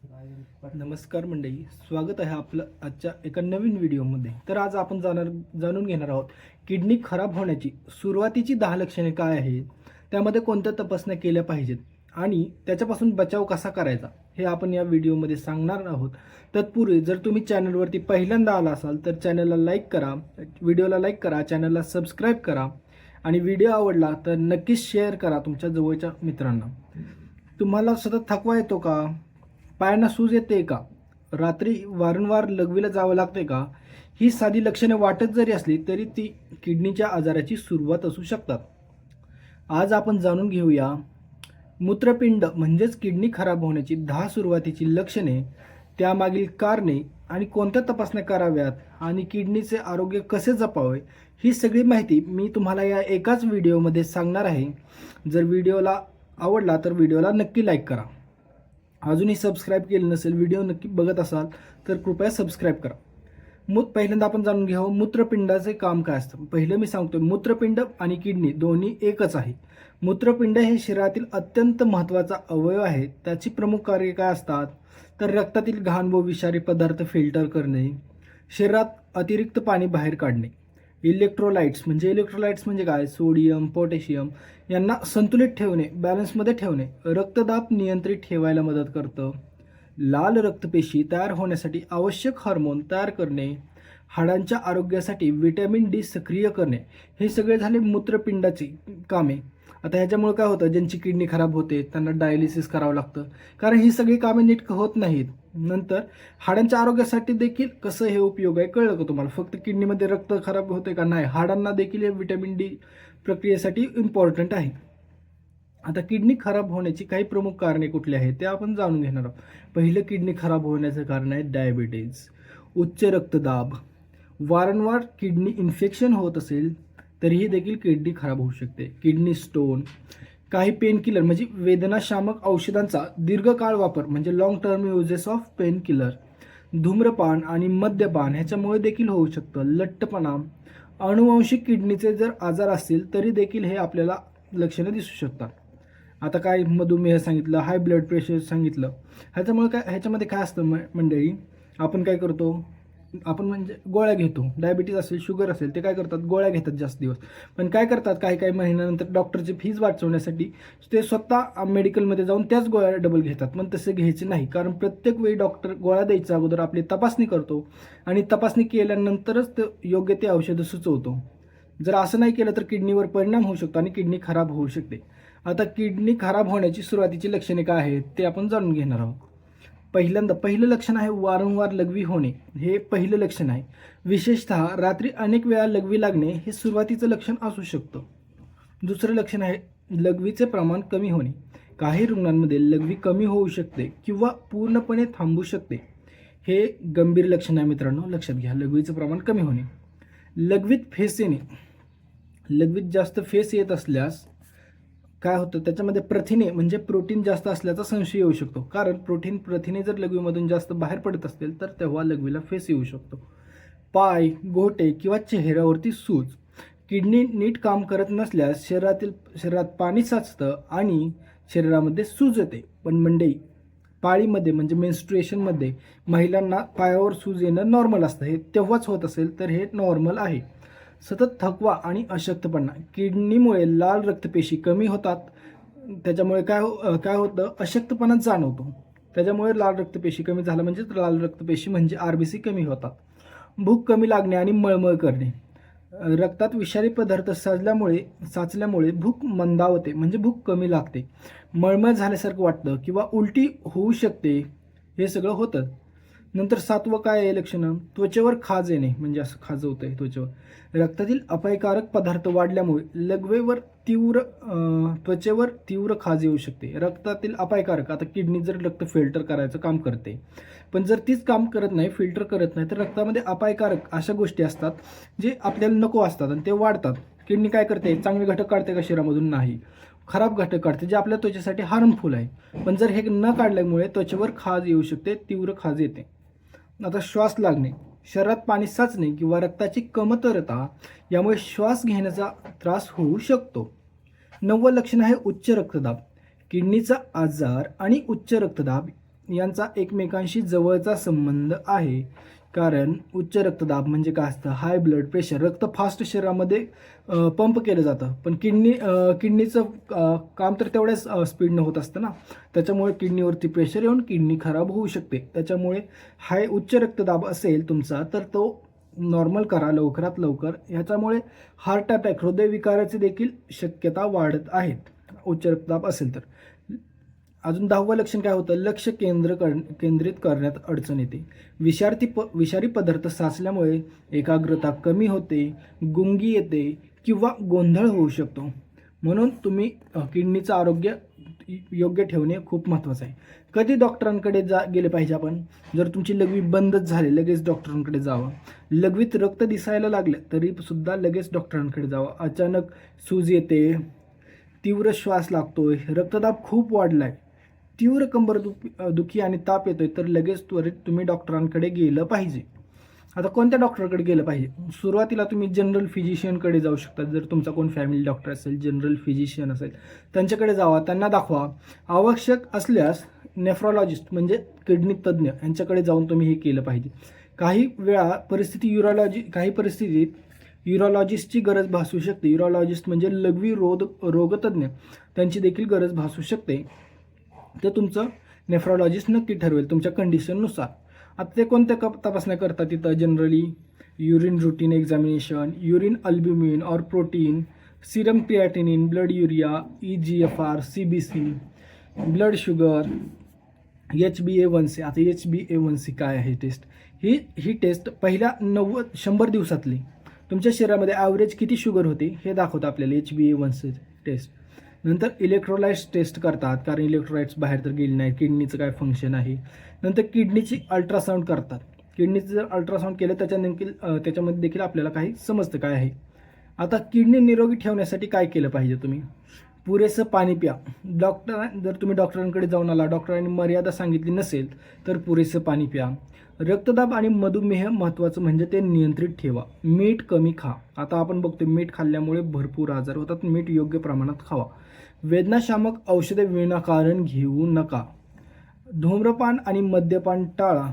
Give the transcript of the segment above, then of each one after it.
नमस्कार मंडळी, स्वागत आहे आपलं आजच्या एका नवीन व्हिडिओमध्ये. तर आज आपण जाणून घेणार आहोत किडनी खराब होण्याची सुरुवातीची 10 लक्षणे काय आहेत, त्यामध्ये कोणत्या तपासण्या केल्या पाहिजेत आणि त्याच्यापासून बचाव कसा करायचा हे आपण या व्हिडिओमध्ये सांगणार आहोत. तत्पूर्वी जर तुम्ही चॅनलवरती पहिल्यांदा आला असाल तर चॅनलला लाईक करा, व्हिडिओला लाईक करा, चॅनलला सबस्क्राईब करा आणि व्हिडिओ आवडला तर नक्कीच शेअर करा तुमच्या जवळच्या मित्रांना. तुम्हाला सतत थकवा येतो का? पायांना सूज येते का? रात्री वारंवार लघवीला जावं लागते का? ही साधी लक्षणे वाटत जरी असली तरी ती किडनीच्या आजाराची सुरुवात असू शकतात. आज आपण जाणून घेऊया मूत्रपिंड म्हणजेच किडनी खराब होण्याची 10 सुरुवातीची लक्षणे, त्यामागील कारणे आणि कोणत्या तपासण्या कराव्यात आणि किडनीचे आरोग्य कसे जपावे, ही सगळी माहिती मी तुम्हाला या एकाच व्हिडिओमध्ये सांगणार आहे. जर व्हिडिओला आवडला तर व्हिडिओला नक्की लाईक करा. अजूनही सबस्क्राईब केलं नसेल, व्हिडिओ नक्की बघत असाल तर कृपया सबस्क्राईब करा. पहिल्यांदा आपण जाणून घ्यावं मूत्रपिंडाचे काम काय असतं. पहिलं मी सांगतो, मूत्रपिंड आणि किडनी दोन्ही एकच आहे. मूत्रपिंड हे शरीरातील अत्यंत महत्त्वाचा अवयव आहे. त्याची प्रमुख कार्य काय असतात तर रक्तातील घाण व विषारी पदार्थ फिल्टर करणे, शरीरात अतिरिक्त पाणी बाहेर काढणे, इलेक्ट्रोलाइट्स म्हणजे काय, सोडियम पोटॅशियम यांना संतुलित ठेवणे, बॅलन्समध्ये ठेवणे, रक्तदाब नियंत्रित ठेवायला मदत करतं, लाल रक्तपेशी तयार होण्यासाठी आवश्यक हार्मोन तयार करणे, हाडांच्या आरोग्यासाठी व्हिटॅमिन डी सक्रिय करणे. हे सगळे झाले मूत्रपिंडाची कामे. आता ह्याच्यामुळे काय होतं, ज्यांची किडनी खराब होते त्यांना डायलिसिस करावं लागतं, कारण ही सगळी कामे नीट होत नाहीत. नंतर हाडांच्या आरोग्यासाठी देखील कसं हे उपयोग आहे कळलं का तुम्हाला? फक्त किडनीमध्ये रक्त खराब होते का? नाही, हाडांना देखील हे व्हिटॅमिन डी प्रक्रियेसाठी इम्पॉर्टंट आहे. आता किडनी खराब होण्याची काही प्रमुख कारणे कुठली आहेत ते आपण जाणून घेणार आहोत. पहिलं किडनी खराब होण्याचं कारण आहे डायबिटीज, उच्च रक्तदाब. वारंवार किडनी इन्फेक्शन होत असेल तरीही देखील किडनी खराब होऊ शकते. किडनी स्टोन, काही पेन किलर म्हणजे वेदनाशामक औषधांचा दीर्घकाळ वापर म्हणजे long term uses of pain killer, धूम्रपान आणि मद्यपान ह्याच्यामुळे देखील होऊ शकतं. लठ्ठपणा, अनुवांशिक किडनीचे जर आजार असतील तरी देखील हे आपल्याला लक्षणं दिसू शकतात. आता काय मधुमेह सांगितलं, हाय ब्लड प्रेशर सांगितलं. ह्याच्यामध्ये काय असतं मंडळी, आपण काय करतो, आपण म्हणजे गोळ्या घेतो. डायबिटीज असेल, शुगर असेल, ते काय करतात, गोळ्या घेतात जास्त दिवस. पण काय करतात, काही महिन्यानंतर डॉक्टरची फीज वाचवण्यासाठी ते स्वतः मेडिकलमध्ये जाऊन त्याच गोळ्या डबल घेतात. पण तसे घ्यायचे नाही, कारण प्रत्येक वेळी डॉक्टर गोळ्या द्यायच्या अगोदर आपली तपासणी करतो आणि तपासणी केल्यानंतरच ते योग्य ते औषधं सुचवतो. जर असं नाही केलं तर किडनीवर परिणाम होऊ शकतो आणि किडनी खराब होऊ शकते. आता किडनी खराब होण्याची सुरुवातीची लक्षणे काय आहेत ते आपण जाणून घेणार आहोत. पहिलं लक्षण आहे वारंवार लघवी होणे. हे पहिलं लक्षण आहे. विशेषतः रात्री अनेक वेळा लघवी लागणे हे सुरुवातीचं लक्षण असू शकतं. दुसरं लक्षण आहे लघवीचे प्रमाण कमी होणे. काही रुग्णांमध्ये लघवी कमी होऊ शकते किंवा पूर्णपणे थांबू शकते. हे गंभीर लक्षण आहे मित्रांनो, लक्षात घ्या. लघवीचं प्रमाण कमी होणे. लघवीत फेस येणे. लघवीत जास्त फेस येत असल्यास काय होतं, त्याच्यामध्ये प्रथिने म्हणजे प्रोटीन जास्त असल्याचा संशय येऊ शकतो. कारण प्रथिने जर लघवीमधून जास्त बाहेर पडत असतील तर तेव्हा लघवीला फेस येऊ शकतो. पाय, घोटे किंवा चेहऱ्यावरती सूज. किडनी नीट काम करत नसल्यास शरीरात पाणी साचतं आणि शरीरामध्ये सूज येते. पण मंडळी, पाळीमध्ये म्हणजे मेन्स्ट्रुएशनमध्ये महिलांना पायावर सूज येणं नॉर्मल असतं. हे तेव्हाच होत असेल तर हे नॉर्मल आहे. सतत थकवा आणि अशक्तपणा. किडनीमुळे लाल रक्तपेशी कमी होतात. त्याच्यामुळे काय होतं, अशक्तपणा जाणवतो. त्याच्यामुळे लाल रक्तपेशी कमी झालं म्हणजे लाल रक्तपेशी म्हणजे RBC कमी होतात. भूक कमी लागणे आणि मळमळ करणे. रक्तात विषारी पदार्थ साचल्यामुळे भूक मंदावते म्हणजे भूक कमी लागते. मळमळ झाल्यासारखं वाटतं किंवा उलटी होऊ शकते. हे सगळं होतं. नंतर 7वं काय आहे लक्षणं, त्वचेवर खाज येणे म्हणजे असं खाजवतंय त्वचेवर. रक्तातील अपायकारक पदार्थ वाढल्यामुळे त्वचेवर तीव्र खाज येऊ शकते. रक्तातील अपायकारक, आता किडनी जर रक्त फिल्टर करायचं काम करते, पण जर तीच काम करत नाही, फिल्टर करत नाही, तर रक्तामध्ये अपायकारक अशा गोष्टी असतात जे आपल्याला नको असतात आणि ते वाढतात. किडनी काय करते, चांगले घटक काढते का शरीरामधून? नाही, खराब घटक काढते जे आपल्या त्वचेसाठी हार्मफुल आहे. पण जर हे न काढल्यामुळे त्वचेवर खाज येऊ शकते, तीव्र खाज येते. आता श्वास लागणे, शरीरात पाणी साचणे किंवा रक्ताची कमतरता यामुळे श्वास घेण्याचा त्रास होऊ शकतो. 9वं लक्षण आहे उच्च रक्तदाब. किडनीचा आजार आणि उच्च रक्तदाब यांचा एकमेकांशी जवळचा संबंध आहे. कारण उच्च रक्तदाब म्हणजे काय असतं, हाय ब्लड प्रेशर, रक्त फास्ट शरीरामध्ये पंप केलं जातं, पण किडनीचं काम तर तेवढ्याच स्पीडनं होत असतं ना, त्याच्यामुळे किडनीवरती प्रेशर येऊन किडनी खराब होऊ शकते. त्याच्यामुळे उच्च रक्तदाब असेल तुमचा तर तो नॉर्मल करा लवकरात लवकर. याच्यामुळे हार्ट अटॅक, हृदयविकाराची देखील शक्यता वाढत आहेत उच्च रक्तदाब असेल तर. अजून 10वं लक्षण काय होतं, लक्ष केंद्रित करण्यात अडचण येते. विषारी पदार्थ साचल्यामुळे एकाग्रता कमी होते, गुंगी येते किंवा गोंधळ होऊ शकतो. म्हणून तुम्ही किडनीचं आरोग्य योग्य ठेवणे खूप महत्त्वाचं आहे. कधी डॉक्टरांकडे गेले पाहिजे आपण, जर तुमची लघवी बंदच झाली लगेच डॉक्टरांकडे जावं. लघवीत रक्त दिसायला लागलं तरी सुद्धा लगेच डॉक्टरांकडे जावं. अचानक सूज येते, तीव्र श्वास लागतोय, रक्तदाब खूप वाढलाय, तीव्र कंबरदुखी आणि ताप येतोय तर लगेच त्वरित तुम्ही डॉक्टरांकडे गेलं पाहिजे. आता कोणत्या डॉक्टरकडे गेलं पाहिजे, सुरुवातीला तुम्ही जनरल फिजिशियनकडे जाऊ शकता. जर तुमचा कोण फॅमिली डॉक्टर असेल, जनरल फिजिशियन असेल, त्यांच्याकडे जावा, त्यांना दाखवा. आवश्यक असल्यास नेफ्रॉलॉजिस्ट म्हणजे किडनी तज्ज्ञ यांच्याकडे जाऊन तुम्ही हे केलं पाहिजे. काही परिस्थितीत युरोलॉजिस्टची गरज भासू शकते. युरोलॉजिस्ट म्हणजे लघवी रोगतज्ञ, त्यांची देखील गरज भासू शकते. ते तुमचं नेफ्रॉलॉजिस्ट नक्की ठरवेल तुमच्या कंडिशननुसार. आता ते कोणत्या तपासण्या करतात तिथं, generally urine routine examination, urine albumin और protein, serum creatinine, blood urea, EGFR, CBC, blood sugar, HbA1c. आता HbA1c काय आहे टेस्ट, ही टेस्ट पहिल्या 100 दिवसातली तुमच्या शरीरामध्ये ॲव्हरेज किती शुगर होती हे दाखवतं आपल्याला HbA1c टेस्ट. नंतर इलेक्ट्रोलाइट्स टेस्ट करतात, कारण इलेक्ट्रोलाइट्स बाहेर तर गेली नाही, किडनीचं काय फंक्शन आहे. नंतर किडनीची अल्ट्रासाऊंड करतात. किडनीचं जर अल्ट्रासाऊंड केलं त्याच्यामध्ये देखील आपल्याला काही समजतं काय आहे. आता किडनी निरोगी ठेवण्यासाठी काय केलं पाहिजे तुम्ही, पुरेसं पाणी प्या. जर तुम्ही डॉक्टरांकडे जाऊन आला, डॉक्टरांनी मर्यादा सांगितली नसेल तर पुरेसं पाणी प्या. रक्तदाब आणि मधुमेह महत्त्वाचं म्हणजे ते नियंत्रित ठेवा. मीठ कमी खा. आता आपण बघतो मीठ खाल्ल्यामुळे भरपूर आजार होतात, मीठ योग्य प्रमाणात खावा. वेदनाशामक औषधे विनाकारण घेऊ नका. धूम्रपान आणि मद्यपान टाळा.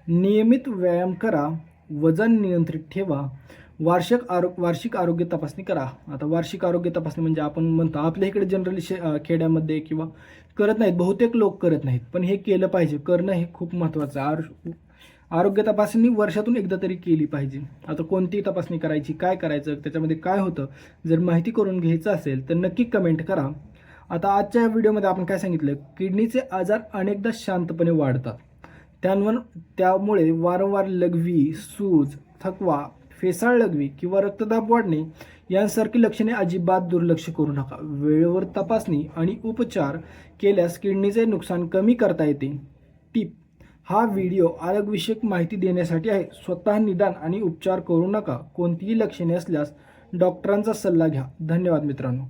नियमित व्यायाम करा. वजन नियंत्रित ठेवा. वार्षिक आरोग्य तपासणी करा. आता वार्षिक आरोग्य तपासणी म्हणजे आपण म्हणतो आपल्या इकडे जनरली खेड्यामध्ये किंवा करत नाहीत, बहुतेक लोक करत नाहीत, पण हे केलं पाहिजे. करणं हे खूप महत्त्वाचं आहे. आरोग्य तपासणी वर्षातून एकदा तरी केली पाहिजे. आता कोणती तपासणी करायची, काय करायचं, त्याच्यामध्ये काय होतं, जर माहिती करून घ्यायचं असेल तर नक्की कमेंट करा. आता आजच्या व्हिडिओमध्ये आपण काय सांगितलं, किडनीचे आजार अनेकदा शांतपणे वाढतात. त्यामुळे वारंवार लघवी, सूज, थकवा, फेसाळ लघवी किंवा रक्तदाब वाढणे यांसारखी लक्षणे अजिबात दुर्लक्ष करू नका. वेळेवर तपासणी आणि उपचार केल्यास किडनीचे नुकसान कमी करता येते. टिप, हा व्हिडिओ आरोग्यविषयक माहिती देण्यासाठी आहे. स्वतः निदान आणि उपचार करू नका. कोणतीही लक्षणे असल्यास डॉक्टरांचा सल्ला घ्या. धन्यवाद मित्रांनो.